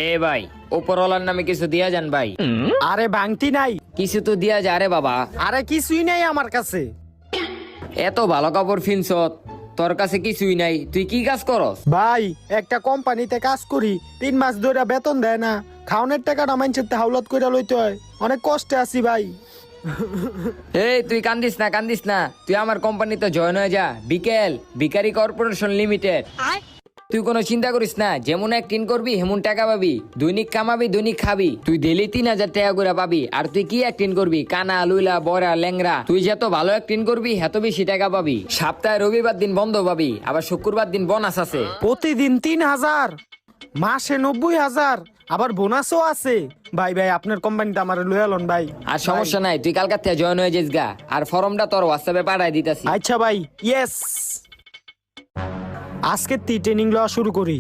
এ ভাই, উপরওয়ালার নামে কিছু দিয়া যান ভাই। আরে ভাঙতি নাই। কিছু তো দিয়া যা রে বাবা। আরে কিছুই নাই আমার কাছে। এত ভালো কাপড় ফিনছত, তোর কাছে কিছুই নাই, তুই কি কাজ করস? ভাই একটা কোম্পানিতে কাজ করি, 3 মাস ধরে বেতন দেয় না, খাওনের টাকাটা মাইনছে হাওলাত কইরা লইতে হয়, অনেক কষ্টে আছি ভাই। এই তুই কান্দিস না, কান্দিস না, তুই আমার কোম্পানিতে জয়েন হয়ে যা। বিকেল ভিকারি কর্পোরেশন লিমিটেড। তুই কোনো চিন্তা করিস না, যেমন অ্যাক্টিং করবি হেমন টাকা পাবি, দৈনিক কামাবি দৈনিক খাবি, তুই ডেলি 3,000 টাকা করে পাবি। আর তুই কি অ্যাক্টিং করবি? কানা লুইলা বড়া ল্যাংরা, তুই যত ভালো অ্যাক্টিং করবি এত বেশি টাকা পাবি। সপ্তাহে রবিবার দিন বন্ধ পাবি, আবার শুক্রবার দিন বোনাস আছে। প্রতিদিন 3,000, মাসে 90,000, আবার বোনাসও আছে। ভাই ভাই আপনার কোম্পানিতে আমার লয়ে লন ভাই। আর সমস্যা নাই, তুই কালকার থেকে জয়েন হয়ে যাস গা। আর ফর্মটা তোর হোয়াটসঅ্যাপে পাঠাই দিতাছি। আচ্ছা ভাই, ইয়েস। আজকে ট্রেনিং লওয়া শুরু করি।